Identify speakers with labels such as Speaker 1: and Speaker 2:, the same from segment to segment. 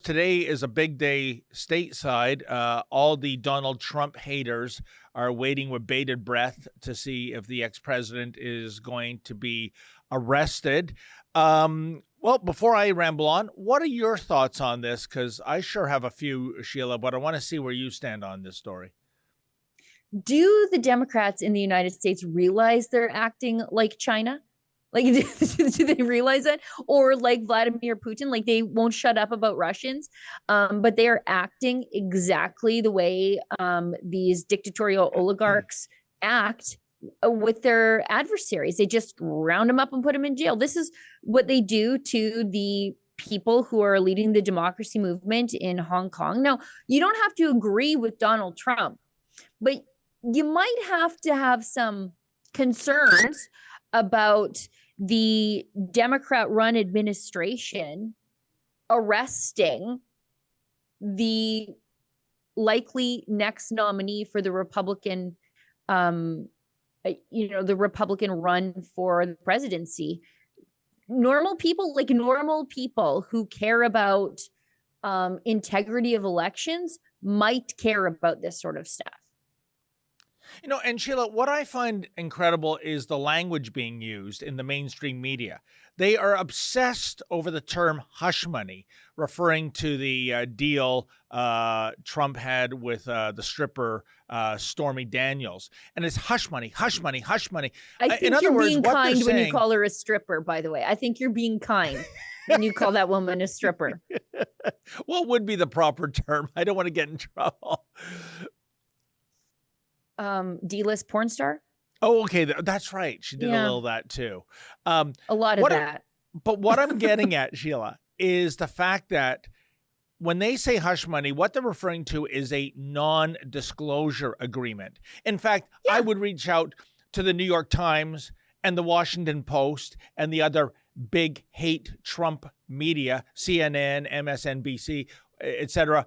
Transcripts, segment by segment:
Speaker 1: Today is a big day stateside. All the Donald Trump haters are waiting with bated breath to see if the ex-president is going to be arrested. Well, before I ramble on, what are your thoughts on this? Because I sure have a few, Sheila, but I want to see where you stand on this story.
Speaker 2: Do the Democrats in the United States realize they're acting like China? Like, do they realize it? Or like Vladimir Putin, like they won't shut up about Russians, but they are acting exactly the way these dictatorial oligarchs act with their adversaries. They just round them up and put them in jail. This is what they do to the people who are leading the democracy movement in Hong Kong. Now, you don't have to agree with Donald Trump, but you might have to have some concerns about the Democrat-run administration arresting the likely next nominee for the Republican, the Republican run for the presidency. Normal people who care about integrity of elections might care about this sort of stuff.
Speaker 1: And Sheila, what I find incredible is the language being used in the mainstream media. They are obsessed over the term hush money, referring to the deal Trump had with the stripper Stormy Daniels. And it's hush money, hush money, hush money.
Speaker 2: I think you're being kind when you call her a stripper, by the way. I think you're being kind when you call that woman a stripper.
Speaker 1: What would be the proper term? I don't want to get in trouble.
Speaker 2: D-list porn star.
Speaker 1: Oh, okay. That's right. She did a little of that too.
Speaker 2: A lot of that.
Speaker 1: But what I'm getting at, Sheila, is the fact that when they say hush money, what they're referring to is a non-disclosure agreement. In fact, I would reach out to the New York Times and the Washington Post and the other big hate Trump media, CNN, MSNBC, etc.,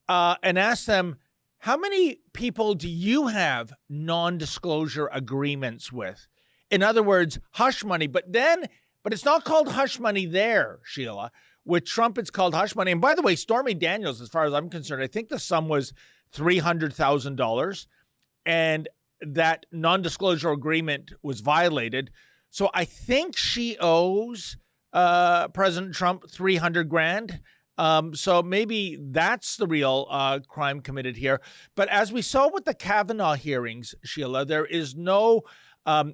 Speaker 1: and ask them, how many people do you have non-disclosure agreements with? In other words, hush money. But it's not called hush money there, Sheila. With Trump, it's called hush money. And by the way, Stormy Daniels, as far as I'm concerned, I think the sum was $300,000. And that non-disclosure agreement was violated. So I think she owes President Trump $300,000. So maybe that's the real crime committed here. But as we saw with the Kavanaugh hearings, Sheila, there is no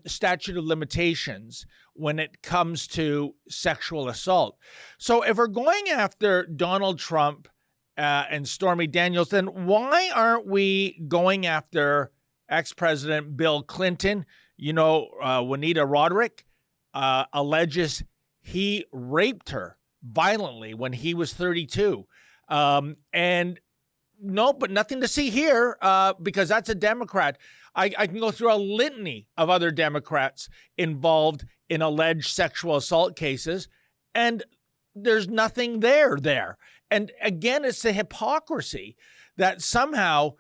Speaker 1: statute of limitations when it comes to sexual assault. So if we're going after Donald Trump and Stormy Daniels, then why aren't we going after ex-President Bill Clinton? Juanita Roderick alleges he raped her violently when he was 32. And no, but nothing to see here because that's a Democrat. I can go through a litany of other Democrats involved in alleged sexual assault cases, and there's nothing there. And again, it's the hypocrisy that somehow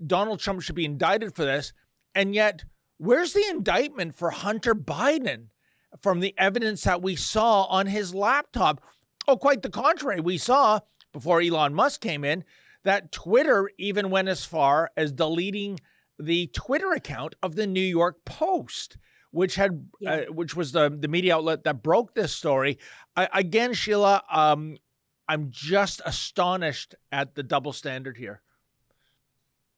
Speaker 1: Donald Trump should be indicted for this, and yet where's the indictment for Hunter Biden? From the evidence that we saw on his laptop. Oh, quite the contrary. We saw, before Elon Musk came in, that Twitter even went as far as deleting the Twitter account of the New York Post, which was the media outlet that broke this story. Again, Sheila, I'm just astonished at the double standard here.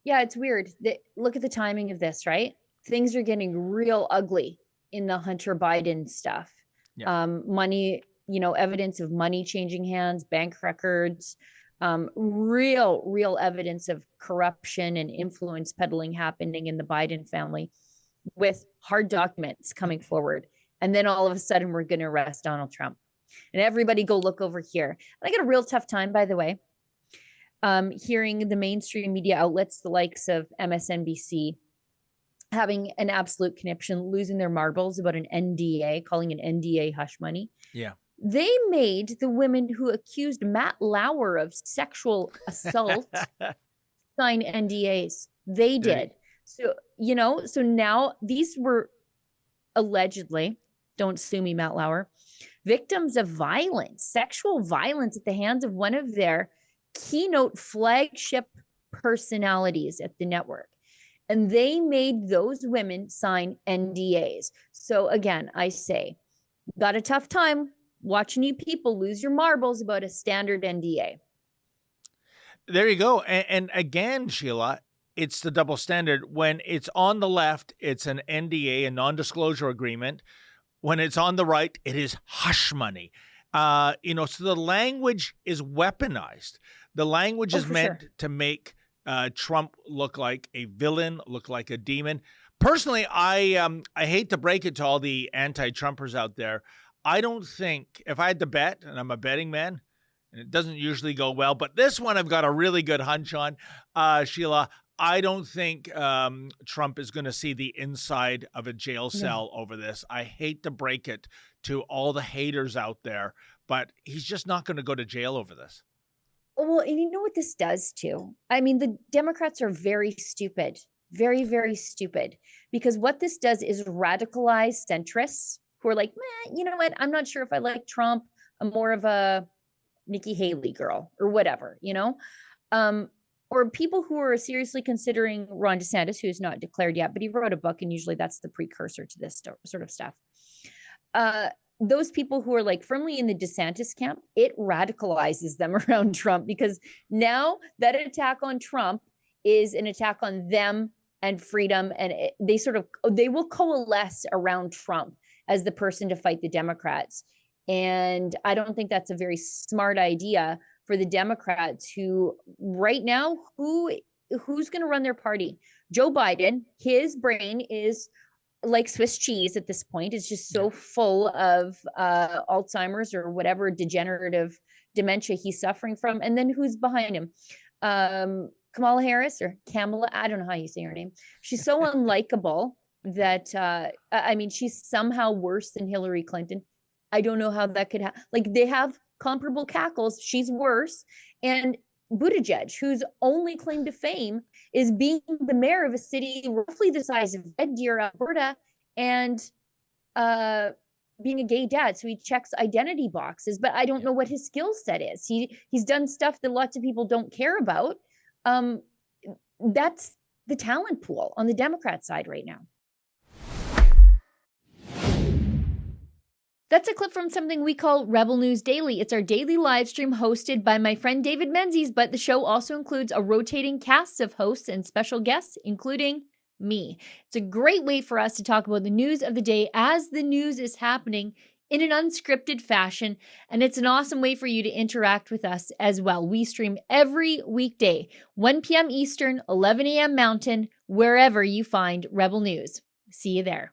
Speaker 2: Yeah, it's weird. Look at the timing of this, right? Things are getting real ugly in the Hunter Biden stuff. Money, evidence of money changing hands, bank records, real evidence of corruption and influence peddling happening in the Biden family with hard documents coming forward. And then all of a sudden we're going to arrest Donald Trump. And everybody go look over here. And I get a real tough time, by the way, hearing the mainstream media outlets, the likes of MSNBC, having an absolute conniption, losing their marbles about an NDA, calling an NDA hush money.
Speaker 1: Yeah.
Speaker 2: They made the women who accused Matt Lauer of sexual assault sign NDAs. They did. So, so now these were allegedly, don't sue me, Matt Lauer, victims of violence, sexual violence at the hands of one of their keynote flagship personalities at the network. And they made those women sign NDAs. So again, I say, got a tough time watching you people lose your marbles about a standard NDA.
Speaker 1: There you go. And again, Sheila, it's the double standard. When it's on the left, it's an NDA, a non-disclosure agreement. When it's on the right, it is hush money. So the language is weaponized. The language is meant to make Trump look like a villain, look like a demon. Personally, I hate to break it to all the anti-Trumpers out there. I don't think, if I had to bet, and I'm a betting man, and it doesn't usually go well, but this one I've got a really good hunch on, Sheila. I don't think Trump is going to see the inside of a jail cell over this. I hate to break it to all the haters out there, but he's just not going to go to jail over this.
Speaker 2: Well, and you know what this does too? I mean, the Democrats are very stupid, very, very stupid, because what this does is radicalize centrists who are like, you know what? I'm not sure if I like Trump. I'm more of a Nikki Haley girl or whatever, or people who are seriously considering Ron DeSantis, who's not declared yet, but he wrote a book, and usually that's the precursor to this sort of stuff. Those people who are like firmly in the DeSantis camp, it radicalizes them around Trump, because now that attack on Trump is an attack on them and freedom. And they will coalesce around Trump as the person to fight the Democrats. And I don't think that's a very smart idea for the Democrats, who right now, who's going to run their party? Joe Biden, his brain is like Swiss cheese at this point. It's just so full of Alzheimer's or whatever degenerative dementia he's suffering from. And then who's behind him? Kamala Harris, or Kamala, I don't know how you say her name. She's so unlikable that, she's somehow worse than Hillary Clinton. I don't know how that could happen. Like, they have comparable cackles. She's worse. And Buttigieg, whose only claim to fame is being the mayor of a city roughly the size of Red Deer, Alberta, and being a gay dad. So he checks identity boxes, but I don't know what his skill set is. He's done stuff that lots of people don't care about. That's the talent pool on the Democrat side right now. That's a clip from something we call Rebel News Daily. It's our daily live stream hosted by my friend David Menzies, but the show also includes a rotating cast of hosts and special guests, including me. It's a great way for us to talk about the news of the day as the news is happening in an unscripted fashion, and it's an awesome way for you to interact with us as well. We stream every weekday, 1 p.m. Eastern, 11 a.m. Mountain, wherever you find Rebel News. See you there.